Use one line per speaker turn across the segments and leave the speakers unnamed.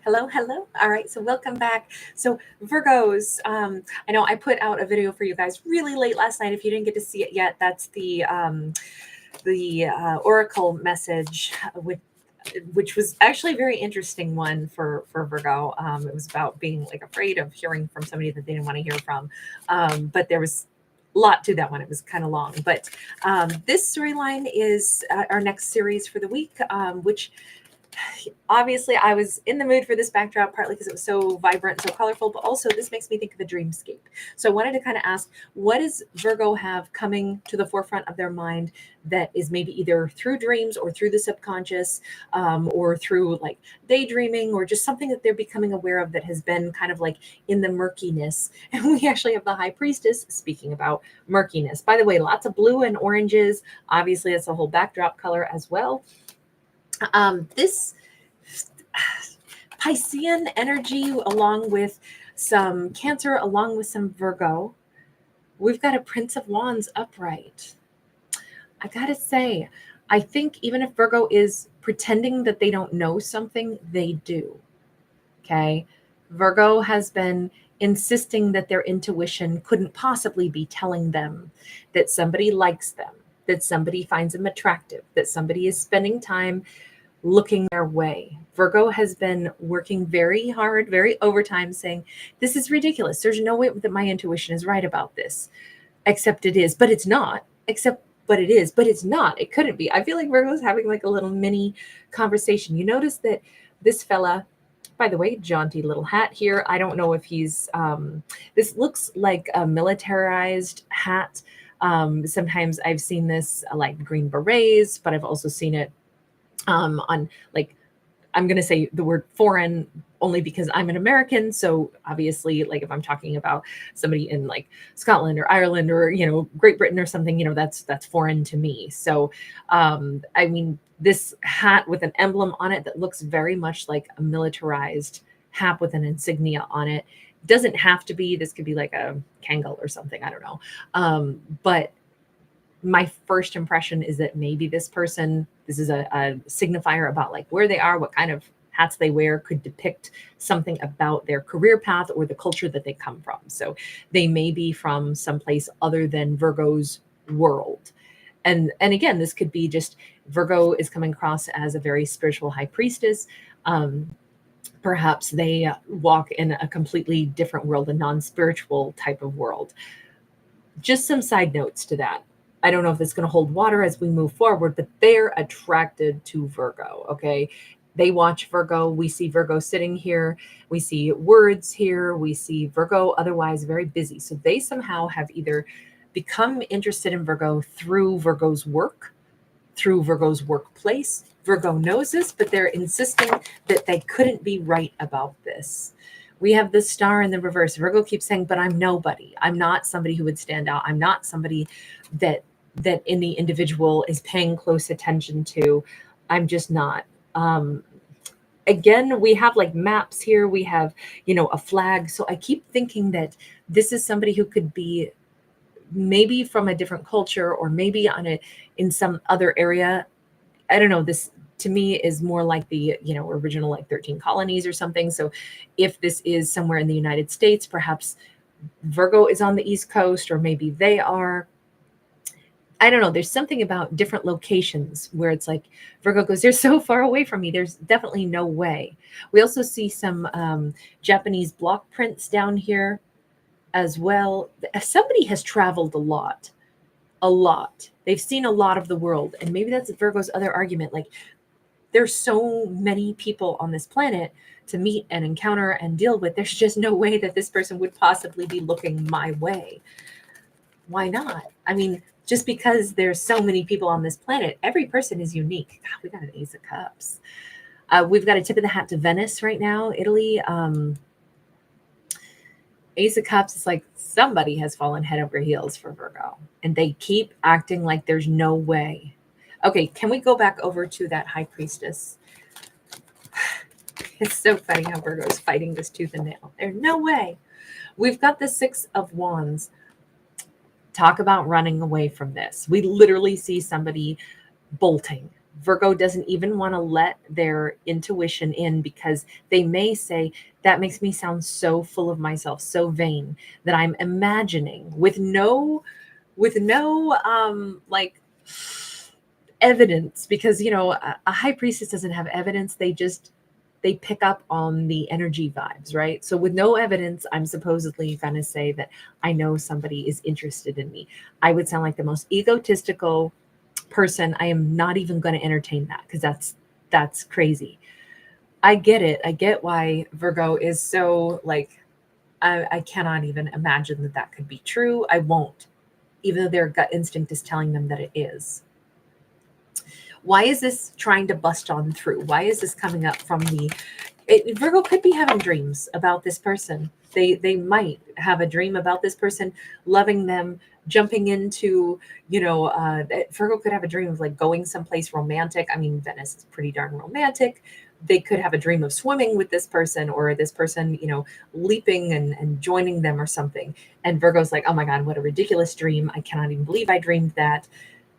Hello, hello. All right, so welcome back. So Virgos, I know I put out a video for you guys really late last night. If you didn't get to see it yet, that's the oracle message with which was actually a very interesting one for Virgo. It was about being like afraid of hearing from somebody that they didn't want to hear from, but there was a lot to that one. It was kind of long, but this storyline is our next series for the week, which obviously I was in the mood for this backdrop, partly because it was so vibrant, so colorful, but also this makes me think of a dreamscape. So I wanted to kind of ask, what does Virgo have coming to the forefront of their mind that is maybe either through dreams or through the subconscious, or through like daydreaming, or just something that they're becoming aware of that has been kind of like in the murkiness. And we actually have the high priestess speaking about murkiness. By the way, lots of blue and oranges. Obviously, it's a whole backdrop color as well. This Piscean energy, along with some Cancer, along with some Virgo. We've got a Prince of Wands upright. I gotta say, I think even if Virgo is pretending that they don't know something, they do. Okay. Virgo has been insisting that their intuition couldn't possibly be telling them that somebody likes them, that somebody finds them attractive, that somebody is spending time looking their way. Virgo has been working very hard, very overtime, saying, this is ridiculous. There's no way that my intuition is right about this, except it is, but it's not, except, but it is, but it's not. It couldn't be. I feel like Virgo's having like a little mini conversation. You notice that this fella, by the way, jaunty little hat here. I don't know if he's, this looks like a militarized hat. Sometimes I've seen this like green berets, but I've also seen it on like, I'm going to say the word foreign only because I'm an American. So obviously, like if I'm talking about somebody in like Scotland or Ireland or, Great Britain or something, that's foreign to me. So, I mean, this hat with an emblem on it that looks very much like a militarized hat with an insignia on it. Doesn't have to be, this could be like a Kangol or something. I don't know. But my first impression is that maybe this person, this is a signifier about like where they are, what kind of hats they wear, could depict something about their career path or the culture that they come from. So they may be from someplace other than Virgo's world. And again, this could be just Virgo is coming across as a very spiritual high priestess. Perhaps they walk in a completely different world, a non-spiritual type of world. Just some side notes to that. I don't know if it's going to hold water as we move forward, but they're attracted to Virgo. Okay. They watch Virgo. We see Virgo sitting here. We see words here. We see Virgo otherwise very busy. So they somehow have either become interested in Virgo through Virgo's work, through Virgo's workplace. Virgo knows this, but they're insisting that they couldn't be right about this. We have the star in the reverse. Virgo keeps saying, but I'm nobody. I'm not somebody who would stand out. I'm not somebody that any individual is paying close attention to. I'm just not. Again, we have like maps here. We have, a flag. So I keep thinking that this is somebody who could be maybe from a different culture or maybe in some other area. I don't know. This to me is more like the, original like 13 colonies or something. So if this is somewhere in the United States, perhaps Virgo is on the East Coast, or maybe they are. I don't know. There's something about different locations where it's like Virgo goes, they're so far away from me. There's definitely no way. We also see some Japanese block prints down here as well. Somebody has traveled a lot. They've seen a lot of the world. And maybe that's Virgo's other argument. Like, there's so many people on this planet to meet and encounter and deal with. There's just no way that this person would possibly be looking my way. Why not? I mean, just because there's so many people on this planet, every person is unique. God, we got an Ace of Cups. We've got a tip of the hat to Venice right now, Italy. Ace of Cups is like somebody has fallen head over heels for Virgo, and they keep acting like there's no way. Okay, can we go back over to that high priestess? It's so funny how Virgo is fighting this tooth and nail. There's no way. We've got the Six of Wands. Talk about running away from this. We literally see somebody bolting. Virgo doesn't even want to let their intuition in because they may say, that makes me sound so full of myself, so vain, that I'm imagining with no like evidence, because a high priestess doesn't have evidence. They pick up on the energy vibes, right? So with no evidence, I'm supposedly going to say that I know somebody is interested in me. I would sound like the most egotistical person. I am not even going to entertain that, because that's crazy. I get it. I get why Virgo is so like, I cannot even imagine that that could be true. I won't, even though their gut instinct is telling them that it is. Why is this trying to bust on through? Why is this coming up from Virgo could be having dreams about this person. They might have a dream about this person, loving them, jumping into, Virgo could have a dream of like going someplace romantic. I mean, Venice is pretty darn romantic. They could have a dream of swimming with this person, or this person, leaping and joining them or something. And Virgo's like, oh my God, what a ridiculous dream. I cannot even believe I dreamed that.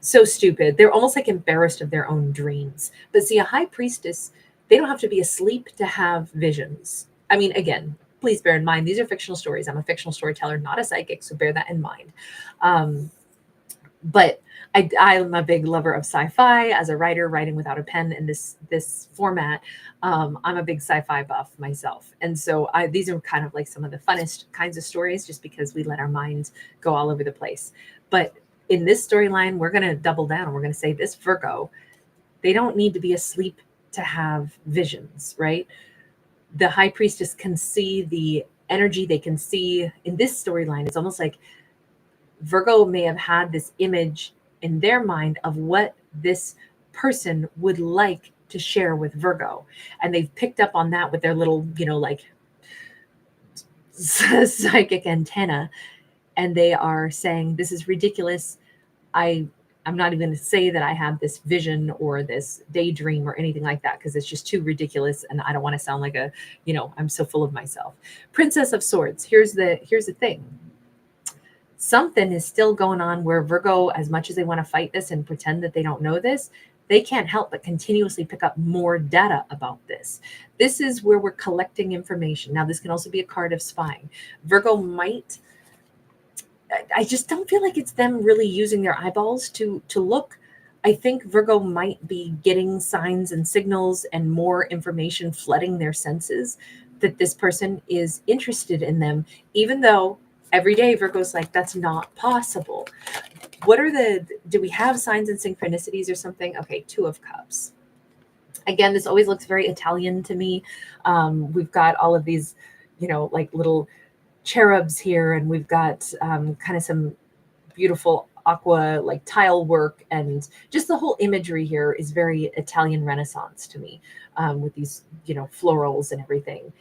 So stupid. They're almost like embarrassed of their own dreams. But see, a high priestess, they don't have to be asleep to have visions. I mean, again, please bear in mind, these are fictional stories. I'm a fictional storyteller, not a psychic, so bear that in mind. But I'm a big lover of sci-fi. As a writer, writing without a pen in this format, I'm a big sci-fi buff myself. And so these are kind of like some of the funnest kinds of stories, just because we let our minds go all over the place. But in this storyline, we're going to double down. We're going to say this Virgo, they don't need to be asleep to have visions, right? The high priestess can see the energy. They can see in this storyline, it's almost like Virgo may have had this image in their mind of what this person would like to share with Virgo. And they've picked up on that with their little, like psychic antenna. And they are saying, this is ridiculous. I'm not even going to say that I have this vision or this daydream or anything like that, because it's just too ridiculous. And I don't want to sound like I'm so full of myself. Princess of Swords. Here's the thing. Something is still going on where Virgo, as much as they want to fight this and pretend that they don't know this, they can't help but continuously pick up more data about this. This is where we're collecting information. Now, this can also be a card of spying. Virgo might, I just don't feel like it's them really using their eyeballs to look. I think Virgo might be getting signs and signals and more information flooding their senses that this person is interested in them, even though every day Virgo's like, that's not possible. Do we have signs and synchronicities or something? Okay, Two of Cups. Again, this always looks very Italian to me. We've got all of these, like little cherubs here, and we've got kind of some beautiful aqua like tile work, and just the whole imagery here is very Italian Renaissance to me, with these florals and everything.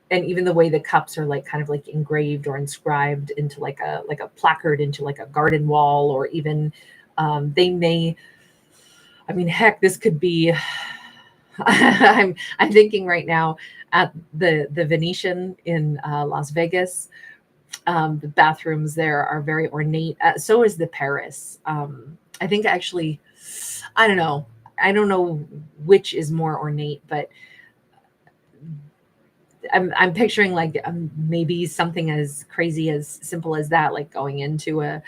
And even the way the cups are like kind of like engraved or inscribed into like a placard into like a garden wall, or even they may, I mean, heck, this could be I'm thinking right now at the Venetian in Las Vegas. The bathrooms there are very ornate. So is the Paris. I think actually, I don't know. I don't know which is more ornate, but I'm picturing like maybe something as crazy as simple as that, like going into a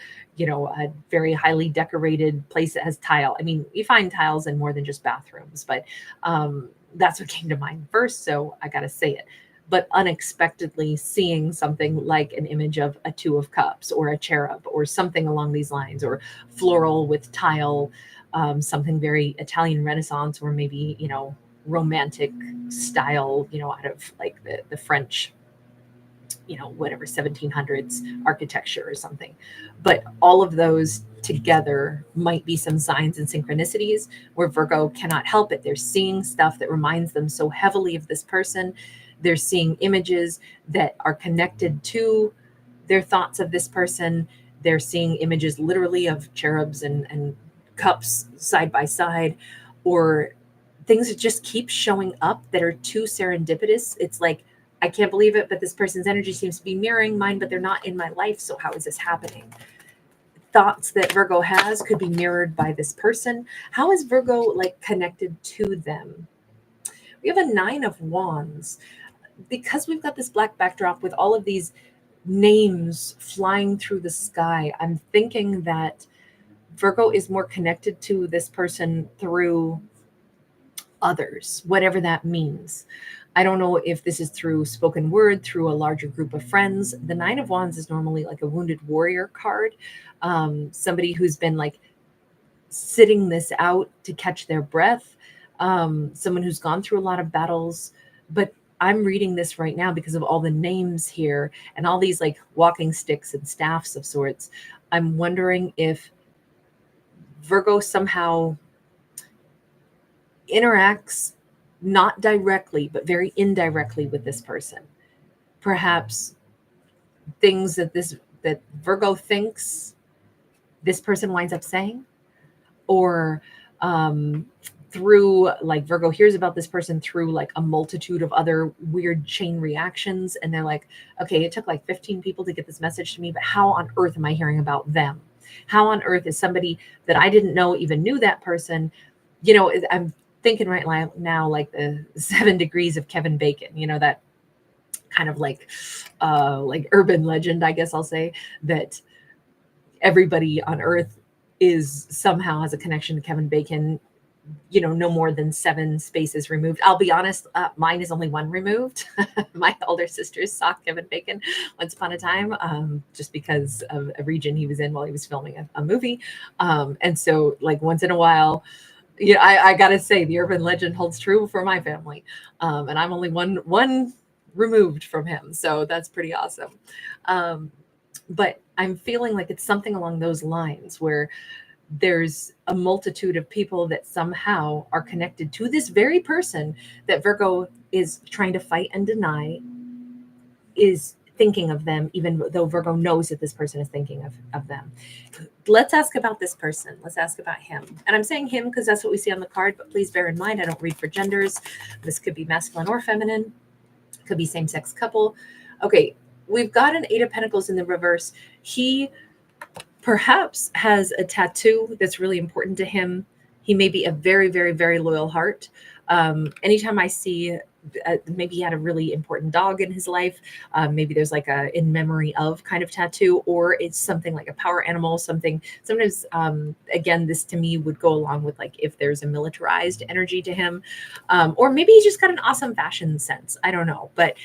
very highly decorated place that has tile. I mean, you find tiles in more than just bathrooms, but that's what came to mind first. So I got to say it. But unexpectedly seeing something like an image of a Two of Cups or a cherub or something along these lines, or floral with tile, something very Italian Renaissance, or maybe, romantic style, out of like the French, whatever, 1700s architecture or something. But all of those together might be some signs and synchronicities where Virgo cannot help it. They're seeing stuff that reminds them so heavily of this person. They're seeing images that are connected to their thoughts of this person. They're seeing images literally of cherubs and cups side by side, or things that just keep showing up that are too serendipitous. It's like, I can't believe it, but this person's energy seems to be mirroring mine, but they're not in my life. So how is this happening? thoughts that Virgo has could be mirrored by this person. How is Virgo like connected to them? We have a 9 of Wands. Because we've got this black backdrop with all of these names flying through the sky, I'm thinking that Virgo is more connected to this person through others, whatever that means. I don't know if this is through spoken word, through a larger group of friends. The 9 of Wands is normally like a wounded warrior card, somebody who's been like sitting this out to catch their breath, someone who's gone through a lot of battles. But I'm reading this right now because of all the names here and all these like walking sticks and staffs of sorts. I'm wondering if Virgo somehow interacts not directly, but very indirectly with this person. Perhaps things that Virgo thinks this person winds up saying, or through like Virgo hears about this person through like a multitude of other weird chain reactions. And they're like, okay, it took like 15 people to get this message to me, but how on earth am I hearing about them? How on earth is somebody that I didn't know even knew that person? I'm thinking right now, like the 7 degrees of Kevin Bacon, that kind of like urban legend, I guess I'll say, that everybody on earth is somehow has a connection to Kevin Bacon, no more than 7 spaces removed. I'll be honest, mine is only 1 removed. My older sisters saw Kevin Bacon once upon a time, just because of a region he was in while he was filming a movie. And so like once in a while, I gotta say the urban legend holds true for my family. And I'm only one removed from him. So that's pretty awesome. But I'm feeling like it's something along those lines where there's a multitude of people that somehow are connected to this very person that Virgo is trying to fight and deny is thinking of them, even though Virgo knows that this person is thinking of them. Let's ask about this person. Let's ask about him. And I'm saying him because that's what we see on the card, but please bear in mind, I don't read for genders. This could be masculine or feminine. It could be same-sex couple. Okay, we've got an 8 of Pentacles in the reverse. He perhaps has a tattoo that's really important to him. He may be a very, very, very loyal heart. Anytime I see maybe he had a really important dog in his life, maybe there's like a in memory of kind of tattoo, or it's something like a power animal, something. Sometimes, again, this to me would go along with like if there's a militarized energy to him, or maybe he's just got an awesome fashion sense. I don't know. But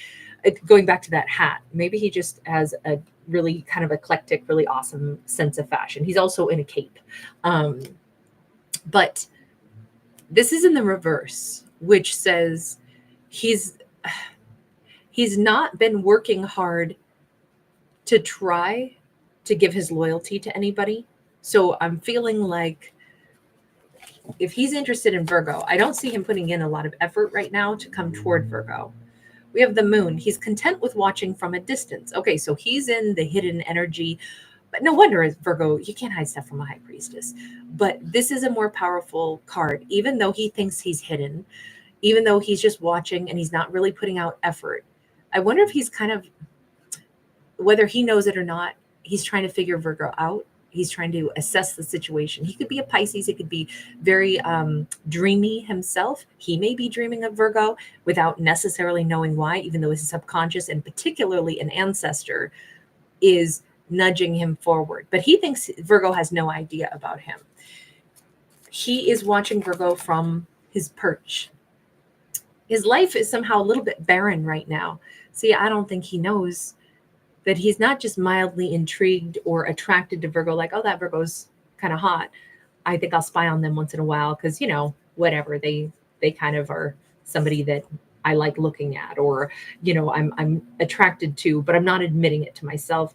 going back to that hat, maybe he just has a really kind of eclectic, really awesome sense of fashion. He's also in a cape. But this is in the reverse, which says he's not been working hard to try to give his loyalty to anybody. So I'm feeling like if he's interested in Virgo, I don't see him putting in a lot of effort right now to come toward Virgo. We have the moon. He's content with watching from a distance. Okay, so he's in the hidden energy. But no wonder as Virgo, you can't hide stuff from a high priestess. But this is a more powerful card, even though he thinks he's hidden, even though he's just watching and he's not really putting out effort. I wonder if he's kind of, whether he knows it or not, he's trying to figure Virgo out. He's trying to assess the situation. He could be a Pisces. He could be very dreamy himself. He may be dreaming of Virgo without necessarily knowing why, even though his subconscious and particularly an ancestor is nudging him forward. But he thinks Virgo has no idea about him. He is watching Virgo from his perch. His life is somehow a little bit barren right now. See, I don't think he knows that he's not just mildly intrigued or attracted to Virgo, like, oh, that Virgo's kind of hot. I think I'll spy on them once in a while because, whatever, they kind of are somebody that I like looking at, or, I'm attracted to, but I'm not admitting it to myself.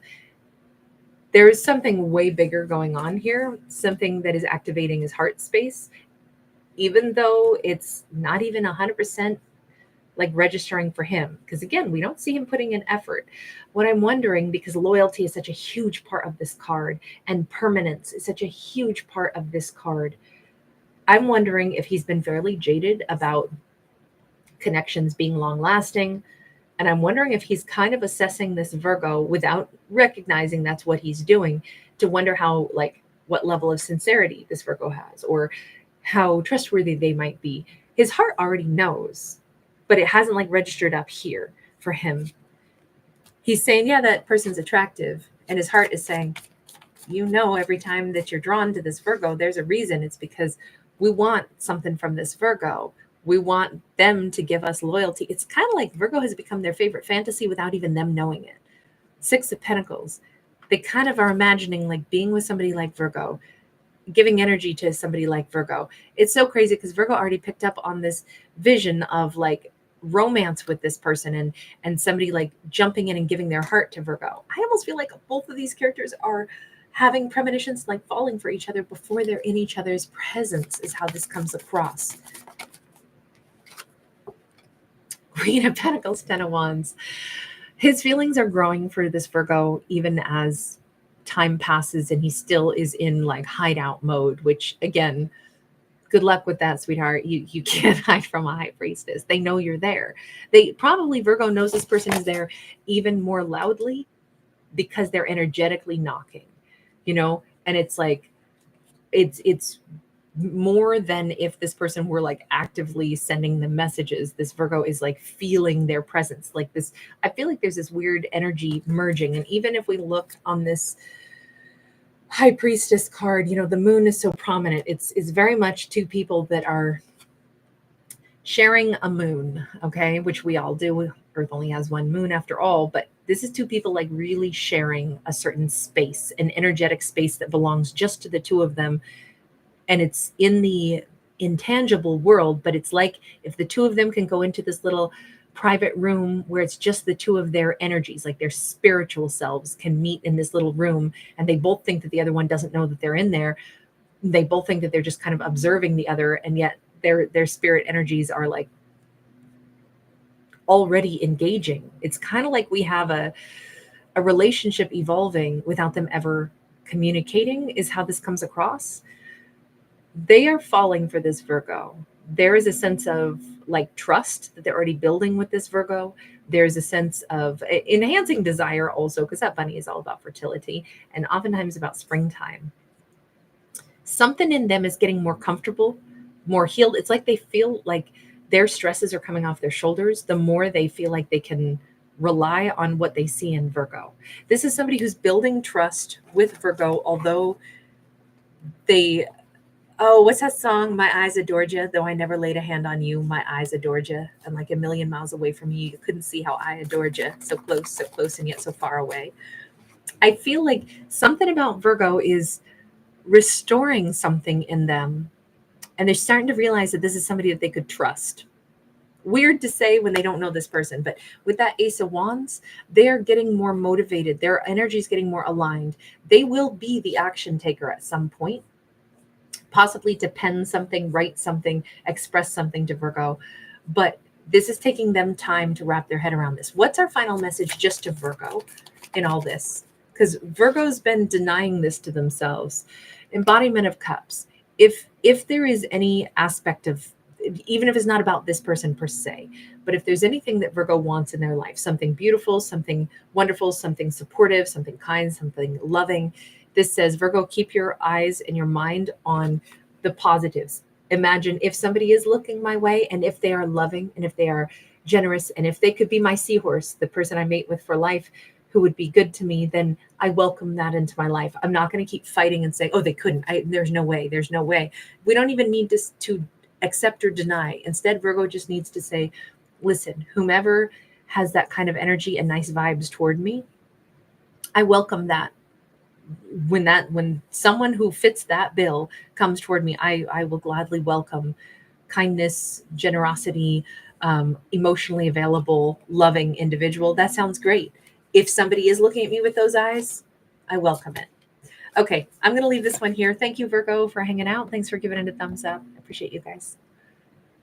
There is something way bigger going on here, something that is activating his heart space, even though it's not even 100% like registering for him. Because again, we don't see him putting in effort. What I'm wondering, because loyalty is such a huge part of this card and permanence is such a huge part of this card, I'm wondering if he's been fairly jaded about connections being long lasting. And I'm wondering if he's kind of assessing this Virgo without recognizing that's what he's doing to wonder how, like, what level of sincerity this Virgo has, or how trustworthy they might be. His heart already knows, but it hasn't like registered up here for him. He's saying, yeah, that person's attractive. And his heart is saying, you know, every time that you're drawn to this Virgo, there's a reason. It's because we want something from this Virgo. We want them to give us loyalty. It's kind of like Virgo has become their favorite fantasy without even them knowing it. Six of Pentacles. They kind of are imagining like being with somebody like Virgo, giving energy to somebody like Virgo. It's so crazy because Virgo already picked up on this vision of like romance with this person, and somebody like jumping in and giving their heart to Virgo. I almost feel like both of these characters are having premonitions, like falling for each other before they're in each other's presence, is how this comes across. Queen of Pentacles, Ten of Wands. His feelings are growing for this Virgo even as time passes, and he still is in like hideout mode, which again, good luck with that, sweetheart. You can't hide from a high priestess. They know you're there. They probably, Virgo knows this person is there even more loudly because they're energetically knocking, you know, and it's like, it's more than if this person were like actively sending them messages. This Virgo is like feeling their presence like this. I feel like there's this weird energy merging. And even if we look on this high priestess card, you know, the moon is so prominent. It's very much two people that are sharing a moon, okay, which we all do. Earth only has one moon after all, but this is two people like really sharing a certain space, an energetic space that belongs just to the two of them. And it's in the intangible world, but it's like if the two of them can go into this little private room where it's just the two of their energies, like their spiritual selves can meet in this little room, and they both think that the other one doesn't know that they're in there. They both think that they're just kind of observing the other, and yet their spirit energies are like already engaging. It's kind of like we have a relationship evolving without them ever communicating, is how this comes across. They are falling for this Virgo. There is a sense of like trust that they're already building with this Virgo. There's a sense of enhancing desire also, because that bunny is all about fertility and oftentimes about springtime. Something in them is getting more comfortable, more healed. It's like they feel like their stresses are coming off their shoulders the more they feel like they can rely on what they see in Virgo. This is somebody who's building trust with Virgo, although they, oh, what's that song? My eyes adored you, though I never laid a hand on you. My eyes adored you. I'm like a million miles away from you. You couldn't see how I adored you. So close, and yet so far away. I feel like something about Virgo is restoring something in them, and they're starting to realize that this is somebody that they could trust. Weird to say when they don't know this person, but with that Ace of Wands, they're getting more motivated. Their energy is getting more aligned. They will be the action taker at some point, possibly to pen something, write something, express something to Virgo. But this is taking them time to wrap their head around this. What's our final message just to Virgo in all this? Because Virgo's been denying this to themselves. Embodiment of Cups. If there is any aspect of, even if it's not about this person per se, but if there's anything that Virgo wants in their life, something beautiful, something wonderful, something supportive, something kind, something loving, this says, Virgo, keep your eyes and your mind on the positives. Imagine if somebody is looking my way, and if they are loving, and if they are generous, and if they could be my seahorse, the person I mate with for life, who would be good to me, then I welcome that into my life. I'm not going to keep fighting and saying, oh, they couldn't. There's no way. There's no way. We don't even need to accept or deny. Instead, Virgo just needs to say, listen, whomever has that kind of energy and nice vibes toward me, I welcome that. When someone who fits that bill comes toward me, I will gladly welcome kindness, generosity, emotionally available, loving individual. That sounds great. If somebody is looking at me with those eyes, I welcome it. Okay, I'm going to leave this one here. Thank you, Virgo, for hanging out. Thanks for giving it a thumbs up. I appreciate you guys.